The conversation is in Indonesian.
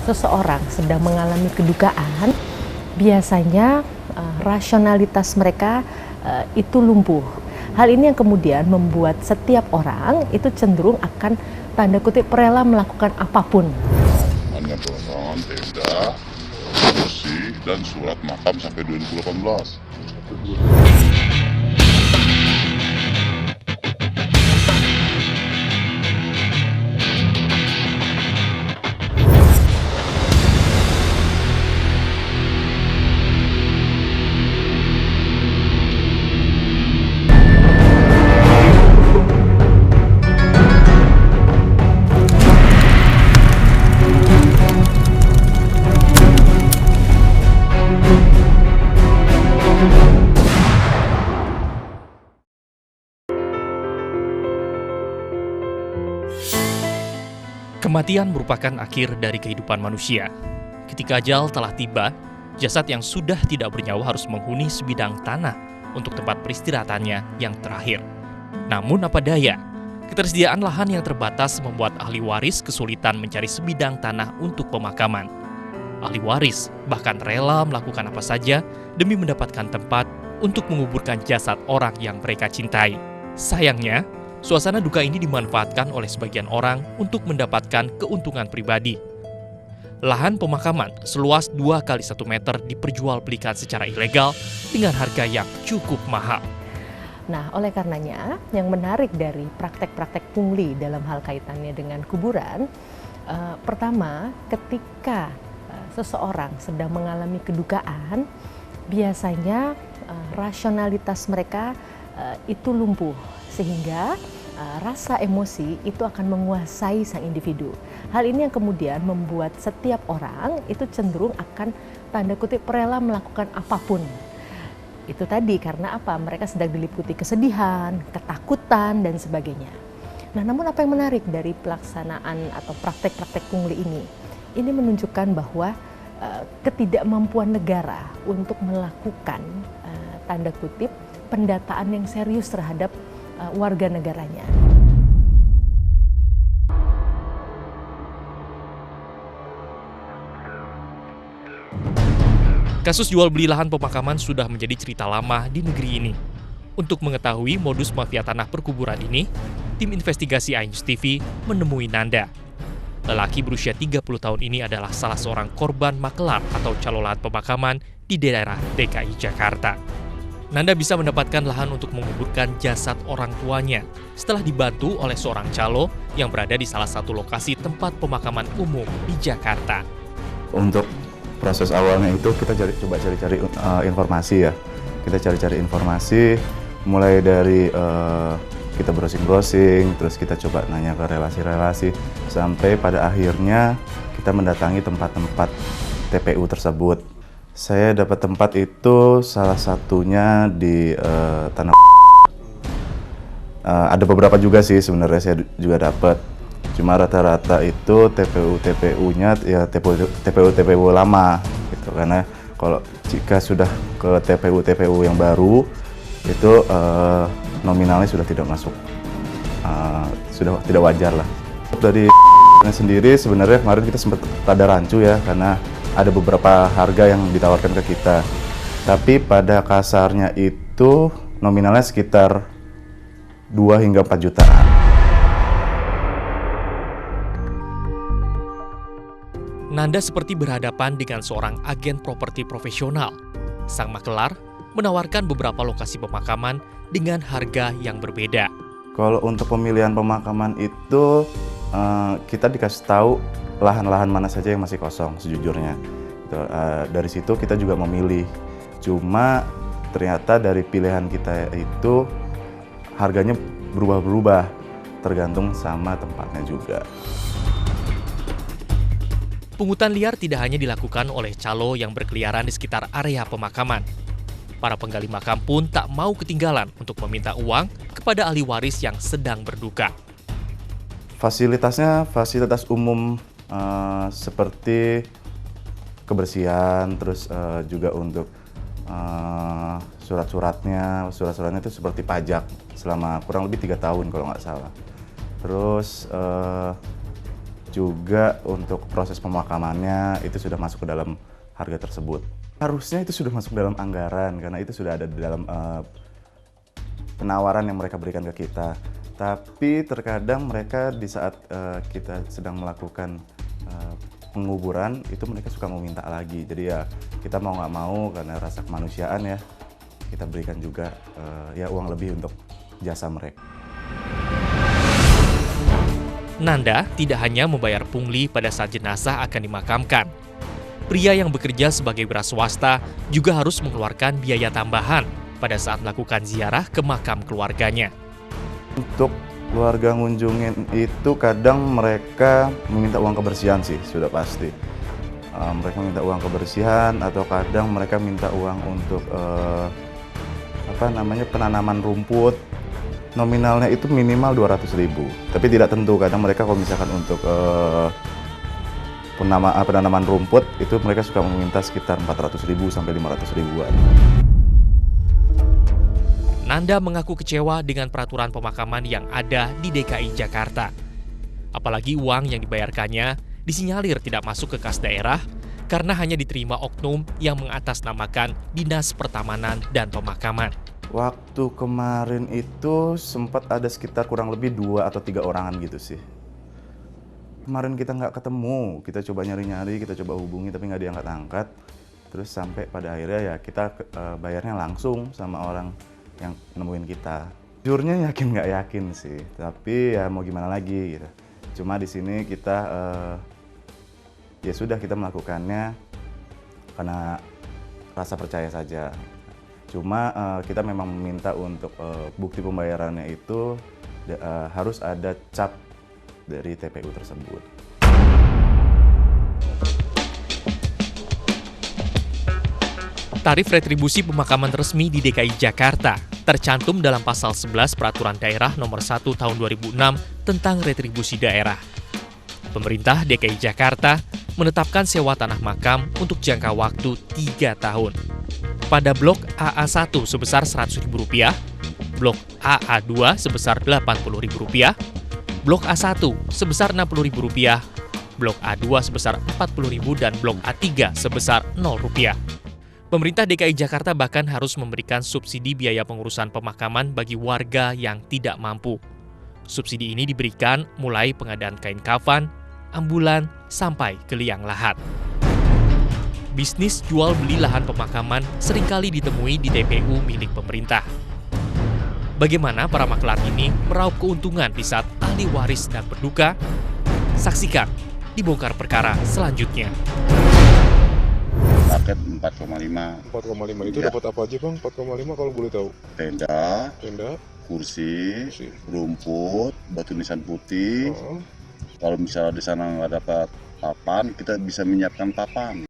seseorang sedang mengalami kedukaan, biasanya rasionalitas mereka itu lumpuh. Hal ini yang kemudian membuat setiap orang itu cenderung akan tanda kutip rela melakukan apapun. Hanya perorangan tenda, kursi, dan surat makam sampai 2018. Kematian merupakan akhir dari kehidupan manusia. Ketika ajal telah tiba, jasad yang sudah tidak bernyawa harus menghuni sebidang tanah untuk tempat peristirahatannya yang terakhir. Namun apa daya, ketersediaan lahan yang terbatas membuat ahli waris kesulitan mencari sebidang tanah untuk pemakaman. Ahli waris bahkan rela melakukan apa saja demi mendapatkan tempat untuk menguburkan jasad orang yang mereka cintai. Sayangnya, suasana duka ini dimanfaatkan oleh sebagian orang untuk mendapatkan keuntungan pribadi. Lahan pemakaman seluas 2 kali 1 meter diperjualbelikan secara ilegal dengan harga yang cukup mahal. Nah, oleh karenanya, yang menarik dari praktek-praktek pungli dalam hal kaitannya dengan kuburan, pertama, ketika seseorang sedang mengalami kedukaan, biasanya rasionalitas mereka itu lumpuh, sehingga rasa emosi itu akan menguasai sang individu. Hal ini yang kemudian membuat setiap orang itu cenderung akan tanda kutip rela melakukan apapun. Itu tadi karena apa? Mereka sedang diliputi kesedihan, ketakutan, dan sebagainya. Nah, namun apa yang menarik dari pelaksanaan atau praktek-praktek pungli ini? Ini menunjukkan bahwa ketidakmampuan negara untuk melakukan tanda kutip pendataan yang serius terhadap warga negaranya. Kasus jual beli lahan pemakaman sudah menjadi cerita lama di negeri ini. Untuk mengetahui modus mafia tanah perkuburan ini, tim investigasi Ainus TV menemui Nanda. Lelaki berusia 30 tahun ini adalah salah seorang korban makelar atau calo lahan pemakaman di daerah DKI Jakarta. Nanda bisa mendapatkan lahan untuk menguburkan jasad orang tuanya setelah dibantu oleh seorang calo yang berada di salah satu lokasi tempat pemakaman umum di Jakarta. Untuk proses awalnya itu kita coba cari-cari informasi ya. Kita cari-cari informasi mulai dari kita browsing-browsing, terus kita coba nanya ke relasi-relasi, sampai pada akhirnya kita mendatangi tempat-tempat TPU tersebut. Saya dapat tempat itu salah satunya di Tanah. Ada beberapa juga sih sebenarnya saya juga dapat. Cuma rata-rata itu TPU-TPU-nya ya TPU lama gitu. Karena kalau jika sudah ke TPU yang baru itu nominalnya sudah tidak masuk. Sudah tidak wajar lah. Dari sendiri sebenarnya kemarin kita sempat pada rancu ya, karena ada beberapa harga yang ditawarkan ke kita. Tapi pada kasarnya itu nominalnya sekitar 2 hingga 4 jutaan. Nanda seperti berhadapan dengan seorang agen properti profesional. Sang makelar menawarkan beberapa lokasi pemakaman dengan harga yang berbeda. Kalau untuk pemilihan pemakaman itu kita dikasih tahu lahan-lahan mana saja yang masih kosong sejujurnya. Dari situ kita juga memilih. Cuma ternyata dari pilihan kita itu harganya berubah-berubah tergantung sama tempatnya juga. Pungutan liar tidak hanya dilakukan oleh calo yang berkeliaran di sekitar area pemakaman. Para penggali makam pun tak mau ketinggalan untuk meminta uang kepada ahli waris yang sedang berduka. Fasilitasnya fasilitas umum seperti kebersihan, terus juga untuk surat-suratnya itu seperti pajak selama kurang lebih 3 tahun kalau nggak salah. Terus juga untuk proses pemakamannya itu sudah masuk ke dalam harga tersebut. Harusnya itu sudah masuk dalam anggaran karena itu sudah ada di dalam penawaran yang mereka berikan ke kita. Tapi terkadang mereka di saat kita sedang melakukan penguburan itu mereka suka meminta lagi. Jadi ya kita mau nggak mau karena rasa kemanusiaan ya kita berikan juga ya uang lebih untuk jasa mereka. Nanda tidak hanya membayar pungli pada saat jenazah akan dimakamkan. Pria yang bekerja sebagai wira swasta juga harus mengeluarkan biaya tambahan pada saat melakukan ziarah ke makam keluarganya. Untuk keluarga ngunjungin itu kadang mereka meminta uang kebersihan sih, sudah pasti. Mereka minta uang kebersihan atau kadang mereka minta uang untuk penanaman rumput. Nominalnya itu minimal 200.000, tapi tidak tentu. Kadang mereka kalau misalkan untuk penanaman rumput itu mereka suka meminta sekitar 400.000 sampai 500.000-an. Nanda mengaku kecewa dengan peraturan pemakaman yang ada di DKI Jakarta. Apalagi uang yang dibayarkannya disinyalir tidak masuk ke kas daerah karena hanya diterima oknum yang mengatasnamakan Dinas Pertamanan dan Pemakaman. Waktu kemarin itu sempat ada sekitar kurang lebih 2 atau 3 orangan gitu sih. Kemarin kita nggak ketemu, kita coba nyari-nyari, kita coba hubungi tapi nggak diangkat-angkat. Terus sampai pada akhirnya ya kita bayarnya langsung sama orang yang nemuin kita. Jujurnya yakin nggak yakin sih, tapi ya mau gimana lagi gitu. Cuma di sini kita ya sudah kita melakukannya karena rasa percaya saja. Cuma kita memang meminta untuk bukti pembayarannya itu harus ada cap dari TPU tersebut. Tarif retribusi pemakaman resmi di DKI Jakarta tercantum dalam pasal 11 Peraturan Daerah Nomor 1 Tahun 2006 tentang retribusi daerah. Pemerintah DKI Jakarta menetapkan sewa tanah makam untuk jangka waktu 3 tahun. Pada blok AA1 sebesar Rp100.000, blok AA2 sebesar Rp80.000, blok A1 sebesar Rp60.000, blok A2 sebesar Rp40.000, dan blok A3 sebesar Rp0. Pemerintah DKI Jakarta bahkan harus memberikan subsidi biaya pengurusan pemakaman bagi warga yang tidak mampu. Subsidi ini diberikan mulai pengadaan kain kafan, ambulan, sampai ke liang lahat. Bisnis jual beli lahan pemakaman seringkali ditemui di TPU milik pemerintah. Bagaimana para makelar ini meraup keuntungan di saat ahli waris dan berduka? Saksikan di Bongkar Perkara selanjutnya. Paket 4,5. 4,5 itu Ya. dapat apa aja Bang? 4,5 kalau boleh tahu. Tenda, Tenda, kursi, rumput, batu nisan putih. oh, Kalau misalnya di sana nggak dapat papan, kita bisa menyiapkan papan.